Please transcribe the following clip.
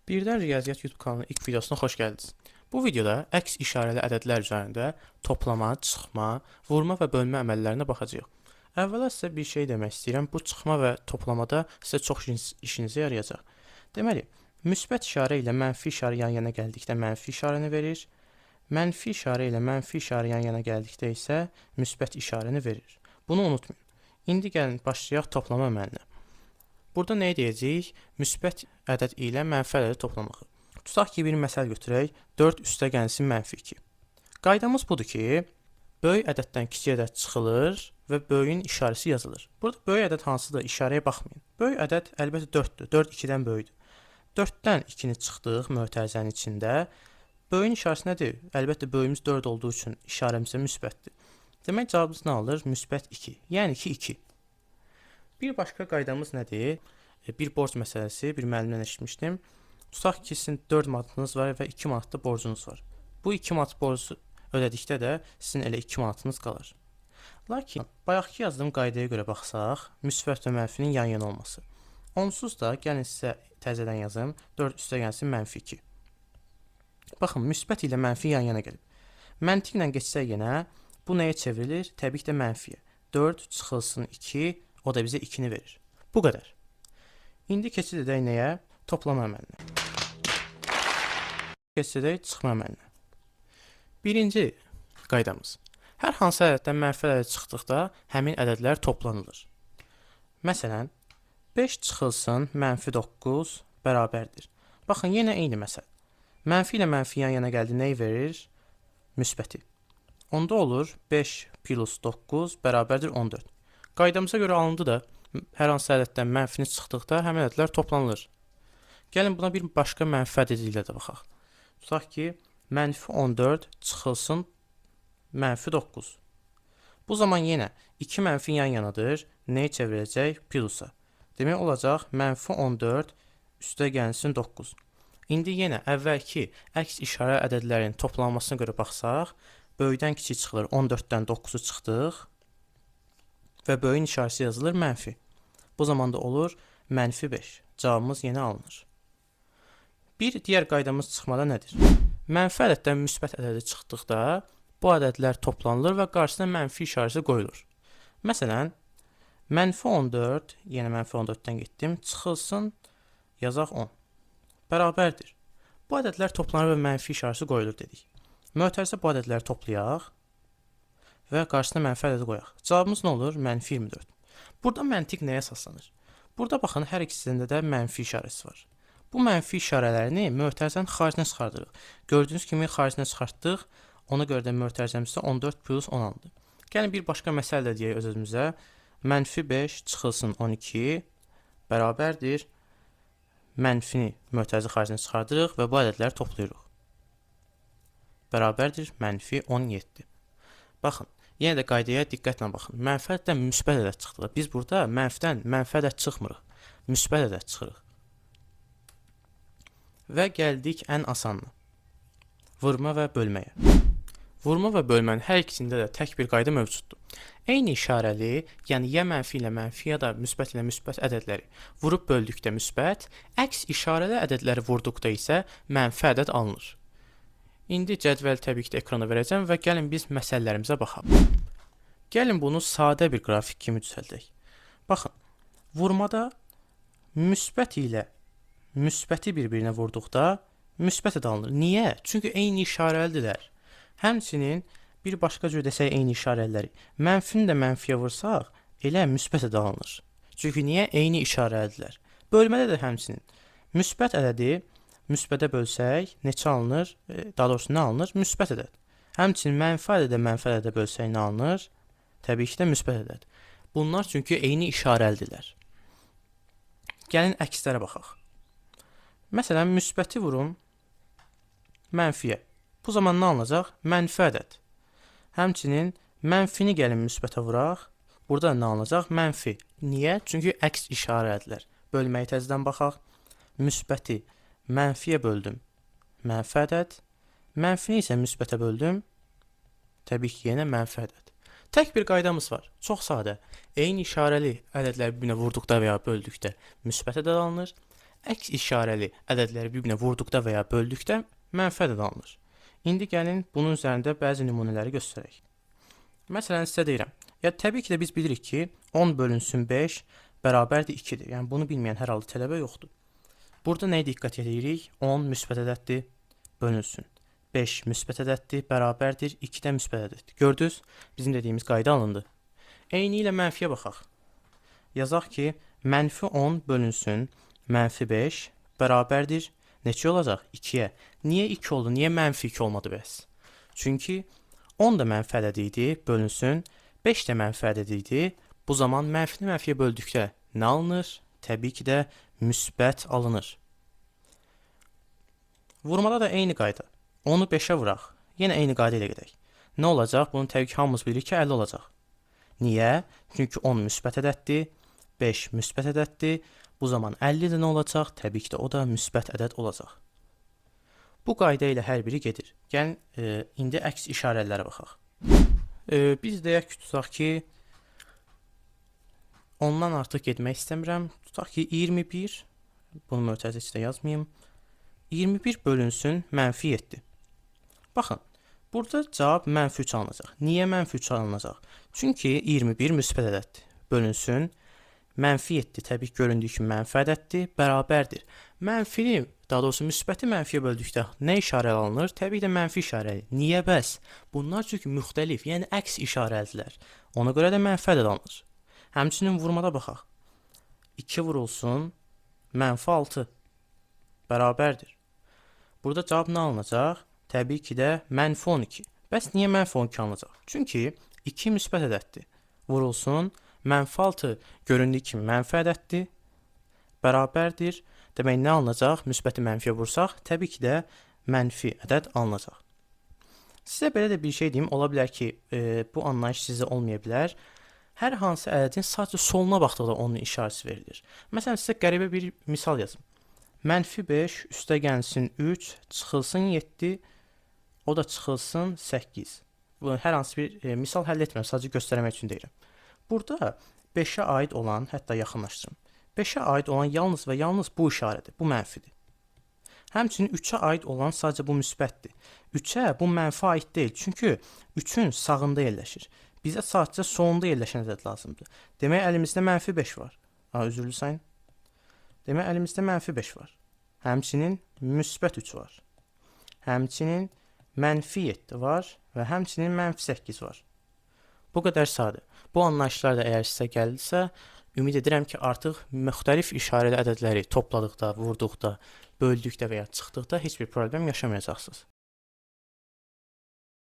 Birdən Riyaziyyat YouTube kanalının ilk videosuna xoş gəldiniz. Bu videoda əks işarəli ədədlər üzərində toplama, çıxma, vurma və bölmə əməllərinə baxacağıq. Əvvəla sizə bir şey demək istəyirəm. Bu çıxma və toplamada sizə çox işinizə yarayacaq. Deməli, müsbət işarə ilə mənfi işarə yan-yana gəldikdə mənfi işarəni verir. Mənfi işarə ilə mənfi işarə yan-yana gəldikdə isə müsbət işarəni verir. Bunu unutmayın. İndi gəlin başlayaq toplama əməlinə. Burada nə edəcəyik? Müsbət ədəd ilə mənfi ədədi toplamağı. Tutaq ki, bir məsəl götürək. 4 üstəgəlsin mənfi 2. Qaydamız budur ki, böyük ədəddən kiçik ədəd çıxılır və böyüyün işarəsi yazılır. Burada böyük ədəd hansıdır? İşarəyə baxmayın. Böyük ədəd əlbəttə 4-dür. 4 2-dən böyükdür. 4-dən 2-ni çıxdıq mötərizənin içində. Böyüyün işarəsi nədir? Əlbəttə böyüyümüz 4 olduğu üçün işarəmiz müsbətdir. Demək cavabımız nə alır? Müsbət 2. Yəni ki 2. Bir başqa qaydamız nədir? Bir borc məsələsi, bir müəllimdən eşitmişdim. Tutaq ki, sizin 4 manatınız var və 2 manat da borcunuz var. Bu 2 manat borcu ödədikdə də sizin elə 2 manatınız qalır. Lakin bayaqki yazdığım qaydaya görə baxsaq, müsbət və mənfinin yan-yana olması. Onsuz da gəlin sizə təzədən yazım. 4 üstəgəlsin mənfi 2. Baxın, müsbət ilə mənfi yan-yana gəlib. Məntiqlə geçsək yenə, bu nəyə çevrilir? Təbii ki də mənfiyə. 4 çıxılsın 2, o da bizə 2-ni verir. Bu qədər. İndi keçid edək nəyə? Toplama əməlinə. Keçid edək çıxma əməlinə. Birinci qaydamız. Hər hansı ədəddən mənfi ədəd çıxdıqda həmin ədədlər toplanılır. Məsələn, 5 çıxılsın mənfi 9 bərabərdir. Baxın, yenə eyni məsəl. Mənfi ilə mənfi yan-yana gəldi, nəyi verir? Müsbəti. Onda olur 5 plus 9 bərabərdir 14. Qaydamıza görə alındı da, hər hansı ədəddən mənfini çıxdıqda həmin ədədlər toplanılır. Gəlin buna bir başqa mənfi ədədi ilə də baxaq. Tutaq ki, mənfi 14 çıxılsın mənfi 9. Bu zaman yenə 2 mənfi yan-yanadır. Nəyi çevirəcək? Plusa. Demək olacaq mənfi 14 üstəgəlsin 9. İndi yenə əvvəlki əks işarə ədədlərin toplanmasına görə baxsaq, böyükdən kiçik çıxılır. 14-dən 9-u çıxdıq və böyüyün işarəsi yazılır mənfi. Bu zaman da olur mənfi 5. Cavabımız yenə alınır. Bir digər qaydamız çıxmada nədir? Mənfi ədəddən müsbət ədədi çıxdıqda bu ədədlər toplanılır və qarşısına mənfi işarəsi qoyulur. Məsələn, mənfi 14, yenə mənfi 14-dən getdim, çıxılsın, yazaq 10. Bərabərdir. Bu ədədlər toplanır və mənfi işarəsi qoyulur dedik. Mötərizə bu ədədləri toplayaq və qarşısına mənfi ədədi qoyaq. Cavabımız nə olur? Mənfi 24. Burada məntiq nəyə əsaslanır? Burada baxın, hər ikisində də mənfi işarəsi var. Bu mənfi işarələrini mötərizənin xaricinə çıxardırıq. Gördüyünüz kimi xaricinə çıxartdıq. Ona görə də mötərizəmizdə 14 plus 10 alındı. Gəlin bir başqa məsələ də deyək öz-özümüzə. Mənfi 5 çıxılsın 12 bərabərdir. Mənfini mötərizə xaricinə çıxardırıq və bu ədədləri toplayırıq. Bərabərdir mənfi 17. Baxın, yenə də qaydaya diqqətlə baxın. Mənfi ədəddən müsbət ədəd çıxdıq. Biz burada mənfidən mənfi ədəd çıxmırıq. Müsbət ədəd çıxırıq. Və gəldik ən asanına. Vurma və bölməyə. Vurma və bölmənin hər ikisində də tək bir qayda mövcuddur. Eyni işarəli, yəni ya mənfi ilə mənfi, ya da müsbət ilə müsbət ədədləri vurub böldükdə müsbət, əks işarəli ədədləri vurduqda isə mənfi ədəd alınır. İndi cədvəl təbii ki də ekrana verəcəm və gəlin biz məsələlərimizə baxaq. Gəlin bunu sadə bir qrafik kimi düzəldək. Baxın, vurmada müsbət ilə müsbəti bir-birinə vurduqda müsbət ədəd alınır. Niyə? Çünki eyni işarəlidirlər. Həmçinin bir başqa cür desək eyni işarələri, mənfini də mənfiyə vursaq, elə müsbət ədəd alınır. Çünki niyə? Eyni işarəlidirlər. Bölmədə də həmçinin müsbət ədədi müsbətə bölsək neçə alınır? Daha doğrusu nə alınır? Müsbət ədəd. Həmçinin mənfi ədədə mənfi ədədə bölsək nə alınır? Təbii ki də müsbət ədəd. Bunlar çünki eyni işarəlidirlər. Gəlin əkslərə baxaq. Məsələn, müsbəti vurun mənfiyə. Bu zaman nə alınacaq? Mənfi ədəd. Həmçinin mənfini gəlin müsbətə vuraq. Burada nə alınacaq? Mənfi. Niyə? Çünki əks işarədirlər. Bölməyi təzədən baxaq. Müsbəti mənfiyə böldüm. Mənfi ədəd. Mənfini isə müsbətə böldüm. Təbii ki, yenə mənfi ədəd. Tək bir qaydamız var. Çox sadə. Eyni işarəli ədədlər bir-birinə vurduqda və ya böldükdə müsbət ədəd alınır. əks işarəli ədədləri bir-birinə vurduqda və ya böldükdə mənfi ədəd alınır. İndi gəlin bunun üzərində bəzi nümunələri göstərək. Məsələn, sizə deyirəm. Ya təbii ki də biz bilirik ki, 10 bölünsün 5 bərabərdir 2-dir. Yəni bunu bilməyən hər halda tələbə yoxdur. Burada nəyə diqqət edirik? 10 müsbət ədəddir, bölünsün. 5 müsbət ədəddir, bərabərdir 2 də müsbət ədəddir. Gördünüz? Bizim dediyimiz qayda alındı. Eyni ilə mənfiyə baxaq. Yazaq ki, mənfi 10 bölünsün mənfi 5 bərabərdir neçə olacaq? 2-yə. Niyə 2 oldu? Niyə mənfi 2 olmadı bəs? Çünki 10 da mənfi ədəd idi, bölünsün. 5 də mənfi ədəd idi. Bu zaman mənfini mənfiyə böldükdə nə alınır? Təbii ki də müsbət alınır. Vurmada da eyni qayda. 10-u 5-ə vuraq. Yenə eyni qayda ilə gedək. Nə olacaq? Bunu təbii ki hamımız bilirik ki 50 olacaq. Niyə? Çünki 10 müsbət ədəddir, 5 müsbət ədəddir. Bu zaman 50 də nə olacaq? Təbii ki də o da müsbət ədəd olacaq. Bu qayda ilə hər biri gedir. Gəlin indi əks işarələrə baxaq. Biz deyək ki, tutaq ki, ondan artıq getmək istəmirəm. Tutaq ki, 21, bunu mötərizə içində yazmayayım. 21 bölünsün mənfi 7. Baxın, burada cavab mənfi 3 alınacaq. Niyə mənfi 3 alınacaq? Çünki 21 müsbət ədəddir. Bölünsün. Mənfi 7 təbii ki, göründüyü kimi mənfi ədəddir, bərabərdir. Mənfini, daha doğrusu müsbəti mənfiyə böldükdə nə işarə alınır? Təbii ki də mənfi işarəli. Niyə bəs? Bunlar çünki müxtəlif, yəni əks işarəlidirlər. Ona görə də mənfi ədəd alınır. Həmçinin vurmada baxaq. 2 vurulsun, mənfi 6 bərabərdir. Burada cavab nə alınacaq? Təbii ki də mənfi 12. Bəs niyə mənfi 12 alınacaq? Çünki 2 müsbət ədəddir. Vurulsun, mənfi 6 göründüyü kimi mənfi ədəddir, bərabərdir. Demək, nə alınacaq? Müsbəti mənfiyə vursaq, təbii ki də mənfi ədəd alınacaq. Sizə belə də bir şey deyim, ola bilər ki, bu anlayış sizə olmaya bilər. Hər hansı ədədin sadəcə soluna baxdıqda onun işarəsi verilir. Məsələn, sizə qəribə bir misal yazım. Mənfi 5 üstə gəlsin 3, çıxılsın 7, o da çıxılsın 8. Bu, hər hansı bir misal həll etmirəm, sadəcə göstərmək üçün deyirəm. Burada 5-ə aid olan, hətta yaxınlaşdırım. 5-ə aid olan yalnız və yalnız bu işarədir, bu mənfidir. Həmçinin 3-ə aid olan sadəcə bu müsbətdir. 3-ə bu mənfi aid deyil, çünki 3-ün sağında yerləşir. Bizə sadəcə solunda yerləşən ədəd lazımdır. Demək, əlimizdə mənfi 5 var. Üzrlü sayın. Demək, əlimizdə mənfi 5 var. Həmçinin müsbət 3 var. Həmçinin mənfi 7 var və həmçinin mənfi 8 var. Bu qədər sadə. Bu anlayışlar da əgər sizə gəldisə, ümid edirəm ki, artıq müxtəlif işarəli ədədləri topladıqda, vurduqda, böldükdə və ya çıxdıqda heç bir problem yaşamayacaqsınız.